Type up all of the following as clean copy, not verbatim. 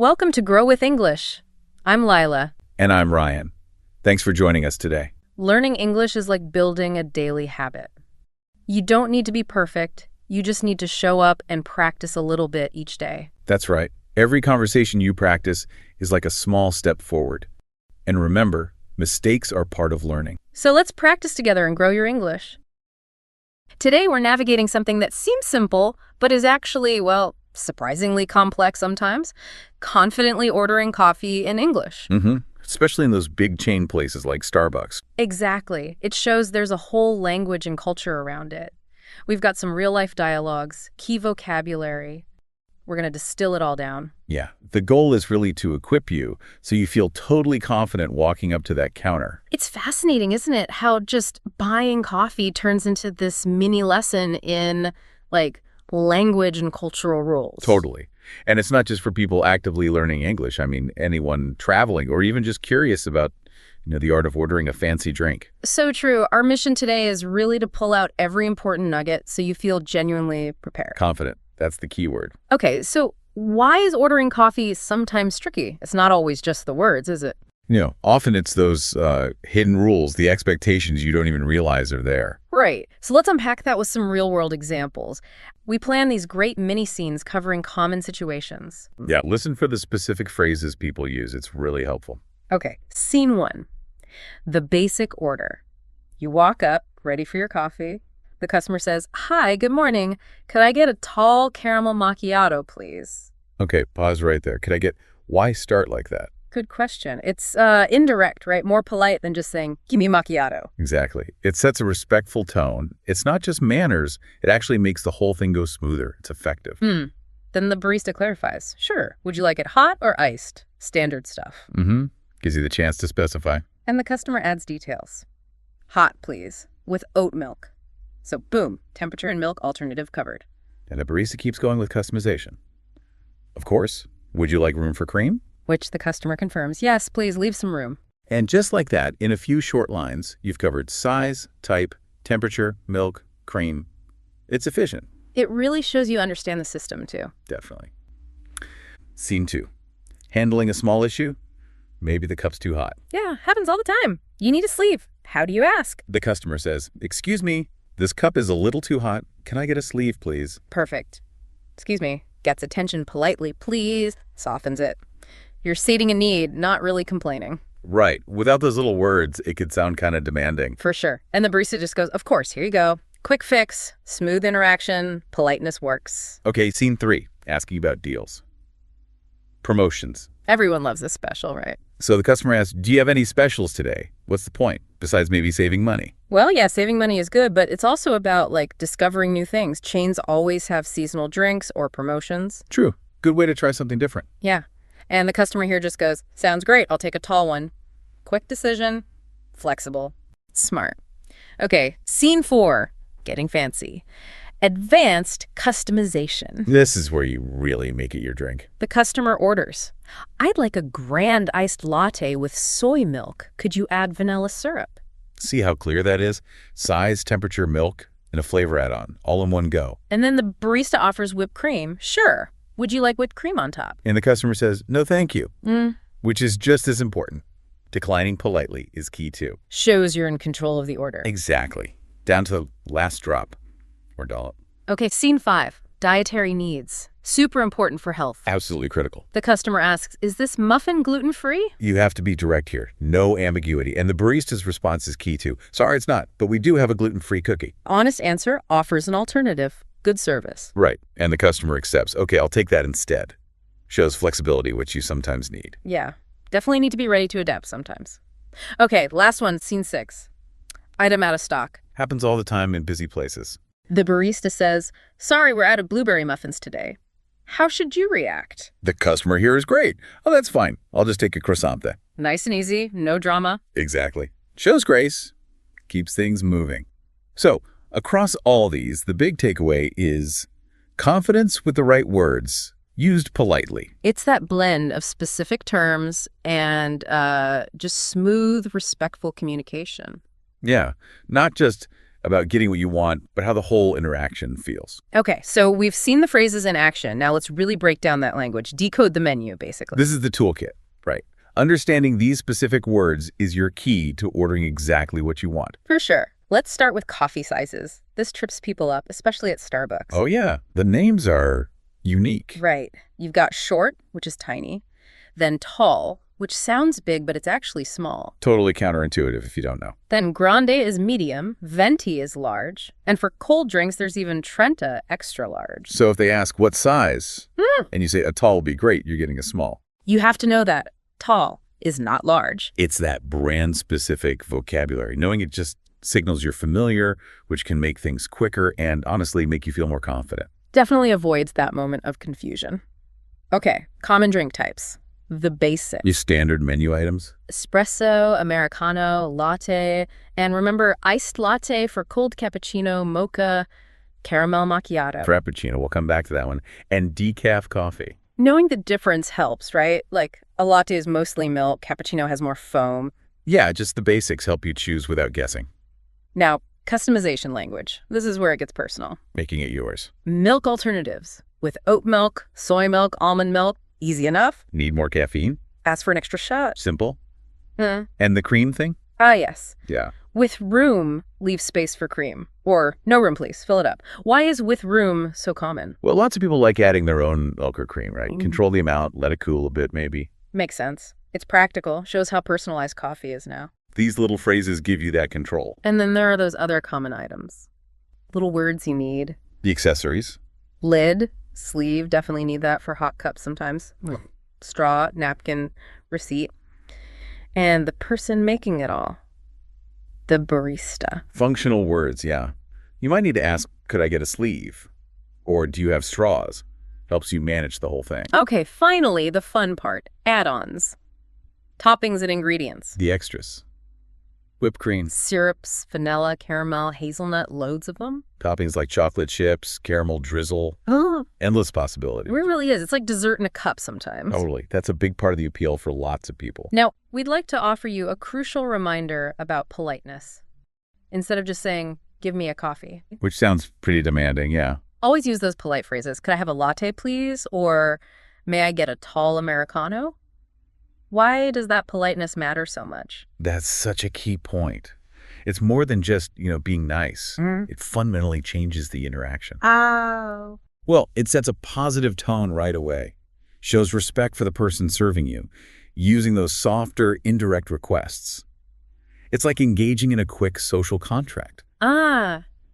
Welcome to Grow with English. I'm Lila. And I'm Ryan. Thanks for joining us today. Learning English is like building a daily habit. You don't need to be perfect. You just need to show up and practice a little bit each day. That's right. Every conversation you practice is like a small step forward. And remember, mistakes are part of learning. So let's practice together and grow your English. Today we're navigating something that seems simple, but is actually, well, surprisingly complex sometimes. Confidently ordering coffee in English. Especially in those big chain places like Starbucks. Exactly. It shows there's a whole language and culture around it. We've got some real-life dialogues, key vocabulary. We're going to distill it all down. Yeah, the goal is really to equip you so you feel totally confident walking up to that counter. It's fascinating, isn't it, how just buying coffee turns into this mini lesson in, language and cultural rules. Totally. And it's not just for people actively learning English. I mean, anyone traveling or even just curious about, the art of ordering a fancy drink. So true. Our mission today is really to pull out every important nugget so you feel genuinely prepared. Confident. That's the key word. Okay, so why is ordering coffee sometimes tricky? It's not always just the words, is it? Often it's those hidden rules, the expectations you don't even realize are there. Right. So let's unpack that with some real-world examples. We plan these great mini-scenes covering common situations. Yeah, listen for the specific phrases people use. It's really helpful. Okay, scene 1. The basic order. You walk up, ready for your coffee. The customer says, "Hi, good morning. Could I get a tall caramel macchiato, please?" Okay, pause right there. Why start like that? Good question. It's indirect, right? More polite than just saying, "Give me a macchiato." Exactly. It sets a respectful tone. It's not just manners. It actually makes the whole thing go smoother. It's effective. Then the barista clarifies. Sure. Would you like it hot or iced? Standard stuff. Gives you the chance to specify. And the customer adds details. Hot, please, with oat milk. So boom, temperature and milk alternative covered. And the barista keeps going with customization. Of course. Would you like room for cream? Which the customer confirms. Yes, please leave some room. And just like that, in a few short lines, you've covered size, type, temperature, milk, cream. It's efficient. It really shows you understand the system, too. Definitely. Scene 2. Handling a small issue. Maybe the cup's too hot. Yeah, happens all the time. You need a sleeve. How do you ask? The customer says, "Excuse me, this cup is a little too hot. Can I get a sleeve, please?" Perfect. Excuse me. Gets attention politely, please. Softens it. You're stating a need, not really complaining. Right. Without those little words, it could sound kind of demanding. For sure. And the barista just goes, "Of course, here you go. Quick fix, smooth interaction, politeness works." Okay, scene 3. Asking about deals. Promotions. Everyone loves this special, right? So the customer asks, "Do you have any specials today?" What's the point, besides maybe saving money? Well, yeah, saving money is good, but it's also about, discovering new things. Chains always have seasonal drinks or promotions. True. Good way to try something different. Yeah. And the customer here just goes, "Sounds great. I'll take a tall one." Quick decision, flexible, smart. Okay, scene 4, getting fancy. Advanced customization. This is where you really make it your drink. The customer orders, "I'd like a grand iced latte with soy milk. Could you add vanilla syrup?" See how clear that is? Size, temperature, milk, and a flavor add-on, all in one go. And then the barista offers whipped cream. "Sure. Would you like whipped cream on top?" And the customer says, "No, thank you," which is just as important. Declining politely is key too. Shows you're in control of the order. Exactly. Down to the last drop or dollop. Okay, scene 5, dietary needs. Super important for health. Absolutely critical. The customer asks, "Is this muffin gluten-free?" You have to be direct here. No ambiguity. And the barista's response is key too. "Sorry, it's not, but we do have a gluten-free cookie." Honest answer offers an alternative. Good service. Right. And the customer accepts. "Okay, I'll take that instead." Shows flexibility, which you sometimes need. Yeah, definitely need to be ready to adapt sometimes. Okay, last one, scene 6. Item out of stock. Happens all the time in busy places. The barista says, "Sorry, we're out of blueberry muffins today." How should you react? The customer here is great. "Oh, that's fine. I'll just take a croissant then." Nice and easy, no drama. Exactly. Shows grace. Keeps things moving. So, across all these, the big takeaway is confidence with the right words, used politely. It's that blend of specific terms and just smooth, respectful communication. Yeah, not just about getting what you want, but how the whole interaction feels. Okay, so we've seen the phrases in action. Now let's really break down that language, decode the menu, basically. This is the toolkit, right? Understanding these specific words is your key to ordering exactly what you want. For sure. Let's start with coffee sizes. This trips people up, especially at Starbucks. Oh, yeah. The names are unique. Right. You've got short, which is tiny, then tall, which sounds big, but it's actually small. Totally counterintuitive if you don't know. Then grande is medium, venti is large, and for cold drinks, there's even Trenta, extra large. So if they ask what size, and you say a tall would be great, you're getting a small. You have to know that tall is not large. It's that brand-specific vocabulary. Knowing it just signals you're familiar, which can make things quicker and honestly make you feel more confident. Definitely avoids that moment of confusion. Okay, common drink types. The basics. Your standard menu items? Espresso, Americano, latte, and remember iced latte for cold cappuccino, mocha, caramel macchiato. Frappuccino, we'll come back to that one. And decaf coffee. Knowing the difference helps, right? Like a latte is mostly milk, cappuccino has more foam. Yeah, just the basics help you choose without guessing. Now, customization language. This is where it gets personal. Making it yours. Milk alternatives with oat milk, soy milk, almond milk. Easy enough. Need more caffeine? Ask for an extra shot. Simple. And the cream thing? Yes. Yeah. With room, leave space for cream. Or no room, please. Fill it up. Why is with room so common? Well, lots of people like adding their own milk or cream, right? Control the amount, let it cool a bit maybe. Makes sense. It's practical. Shows how personalized coffee is now. These little phrases give you that control. And then there are those other common items. Little words you need. The accessories. Lid, sleeve, definitely need that for hot cups sometimes. Straw, napkin, receipt. And the person making it all. The barista. Functional words, yeah. You might need to ask, could I get a sleeve? Or do you have straws? Helps you manage the whole thing. Okay, finally, the fun part. Add-ons. Toppings and ingredients. The extras. Whipped cream. Syrups, vanilla, caramel, hazelnut, loads of them. Toppings like chocolate chips, caramel drizzle. Oh, Endless possibilities. it really is. It's like dessert in a cup sometimes. Totally. That's a big part of the appeal for lots of people. Now, we'd like to offer you a crucial reminder about politeness. Instead of just saying, give me a coffee. Which sounds pretty demanding, yeah. Always use those polite phrases. Could I have a latte, please? Or may I get a tall Americano? Why does that politeness matter so much? That's such a key point. It's more than just, being nice. It fundamentally changes the interaction. Oh. Well, it sets a positive tone right away. Shows respect for the person serving you, using those softer, indirect requests. It's like engaging in a quick social contract.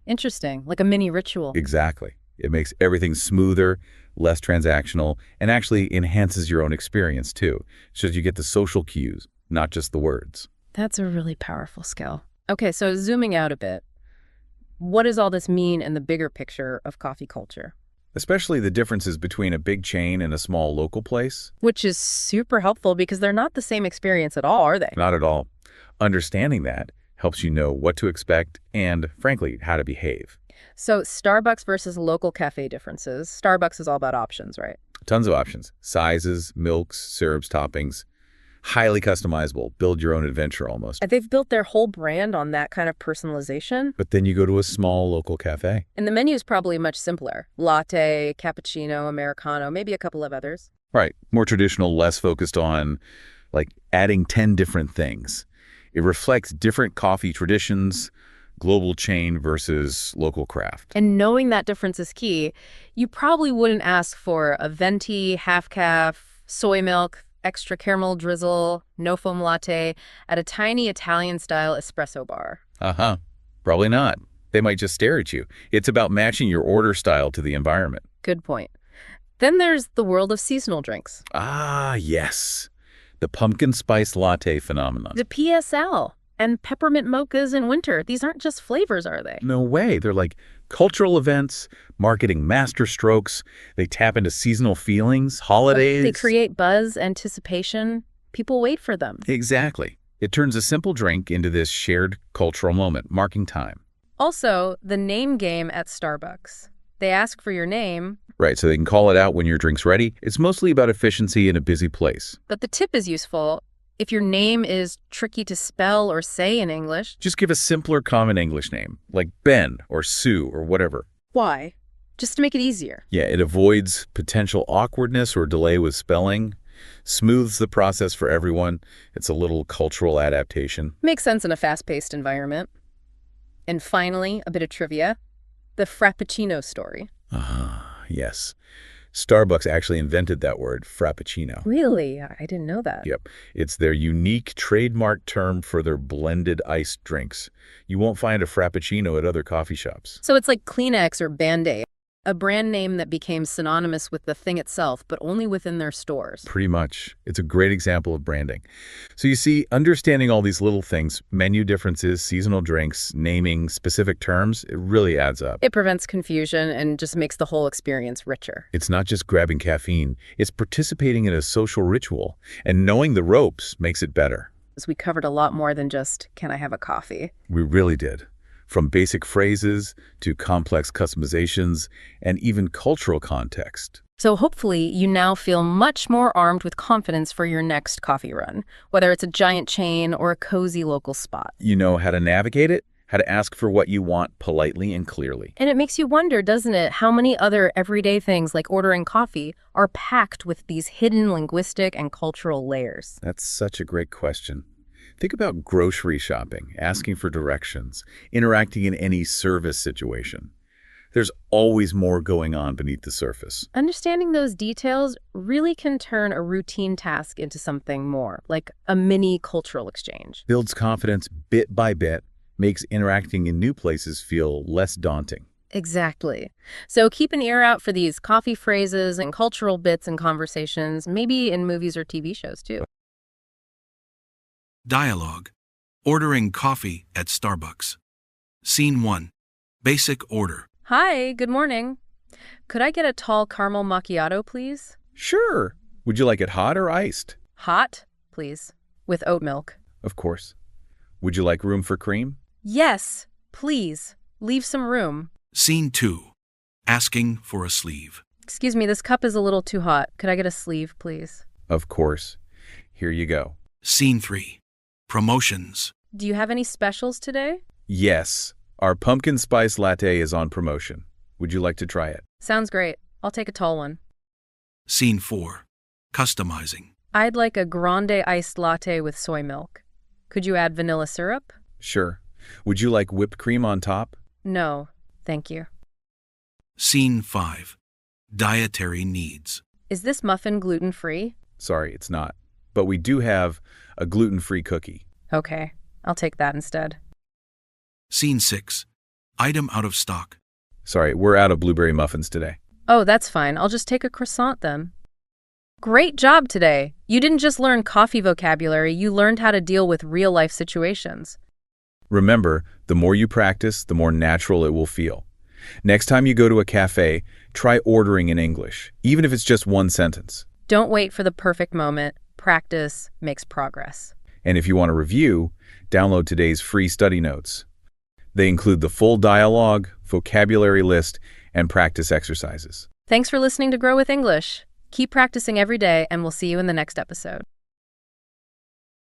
Interesting. Like a mini ritual. Exactly. It makes everything smoother, less transactional, and actually enhances your own experience too. So you get the social cues, not just the words. That's a really powerful skill. Okay, so zooming out a bit, what does all this mean in the bigger picture of coffee culture? Especially the differences between a big chain and a small local place. Which is super helpful because they're not the same experience at all, are they? Not at all. Understanding that helps you know what to expect and, frankly, how to behave. So Starbucks versus local cafe differences. Starbucks is all about options, right? Tons of options. Sizes, milks, syrups, toppings. Highly customizable. Build your own adventure almost. They've built their whole brand on that kind of personalization. But then you go to a small local cafe. And the menu is probably much simpler. Latte, cappuccino, Americano, maybe a couple of others. Right. More traditional, less focused on, adding 10 different things. It reflects different coffee traditions, global chain versus local craft. And knowing that difference is key, you probably wouldn't ask for a venti, half-calf, soy milk, extra caramel drizzle, no foam latte at a tiny Italian-style espresso bar. Probably not. They might just stare at you. It's about matching your order style to the environment. Good point. Then there's the world of seasonal drinks. Yes. The pumpkin spice latte phenomenon. The PSL and peppermint mochas in winter. These aren't just flavors, are they? No way. They're like cultural events, marketing masterstrokes. They tap into seasonal feelings, holidays. They create buzz, anticipation. People wait for them. Exactly. It turns a simple drink into this shared cultural moment, marking time. Also, the name game at Starbucks. They ask for your name. Right, so they can call it out when your drink's ready. It's mostly about efficiency in a busy place. But the tip is useful. If your name is tricky to spell or say in English. Just give a simpler common English name, like Ben or Sue or whatever. Why? Just to make it easier. Yeah, it avoids potential awkwardness or delay with spelling, smooths the process for everyone. It's a little cultural adaptation. Makes sense in a fast-paced environment. And finally, a bit of trivia. The Frappuccino story. Yes. Starbucks actually invented that word, Frappuccino. Really? I didn't know that. Yep. It's their unique trademark term for their blended iced drinks. You won't find a Frappuccino at other coffee shops. So it's like Kleenex or Band-Aid, a brand name that became synonymous with the thing itself, but only within their stores. Pretty much. It's a great example of branding. So you see, understanding all these little things, menu differences, seasonal drinks, naming, specific terms, it really adds up. It prevents confusion and just makes the whole experience richer. It's not just grabbing caffeine, it's participating in a social ritual, and knowing the ropes makes it better. As we covered a lot more than just, can I have a coffee? We really did. From basic phrases to complex customizations and even cultural context. So hopefully you now feel much more armed with confidence for your next coffee run, whether it's a giant chain or a cozy local spot. You know how to navigate it, how to ask for what you want politely and clearly. And it makes you wonder, doesn't it, how many other everyday things like ordering coffee are packed with these hidden linguistic and cultural layers? That's such a great question. Think about grocery shopping, asking for directions, interacting in any service situation. There's always more going on beneath the surface. Understanding those details really can turn a routine task into something more, like a mini cultural exchange. Builds confidence bit by bit, makes interacting in new places feel less daunting. Exactly. So keep an ear out for these coffee phrases and cultural bits and conversations, maybe in movies or TV shows too. Dialogue. Ordering coffee at Starbucks. Scene 1. Basic order. Hi, good morning. Could I get a tall caramel macchiato, please? Sure. Would you like it hot or iced? Hot, please, with oat milk. Of course. Would you like room for cream? Yes, please. Leave some room. Scene 2. Asking for a sleeve. Excuse me, this cup is a little too hot. Could I get a sleeve, please? Of course. Here you go. Scene 3. Promotions. Do you have any specials today? Yes. Our pumpkin spice latte is on promotion. Would you like to try it? Sounds great. I'll take a tall one. Scene 4. Customizing. I'd like a grande iced latte with soy milk. Could you add vanilla syrup? Sure. Would you like whipped cream on top? No, thank you. Scene 5. Dietary needs. Is this muffin gluten-free? Sorry, it's not. But we do have a gluten-free cookie. Okay, I'll take that instead. Scene 6. Item out of stock. Sorry, we're out of blueberry muffins today. Oh, that's fine. I'll just take a croissant then. Great job today. You didn't just learn coffee vocabulary, you learned how to deal with real-life situations. Remember, the more you practice, the more natural it will feel. Next time you go to a cafe, try ordering in English, even if it's just one sentence. Don't wait for the perfect moment. Practice makes progress. And if you want to review, download today's free study notes. They include the full dialogue, vocabulary list, and practice exercises. Thanks for listening to Grow with English. Keep practicing every day, and we'll see you in the next episode.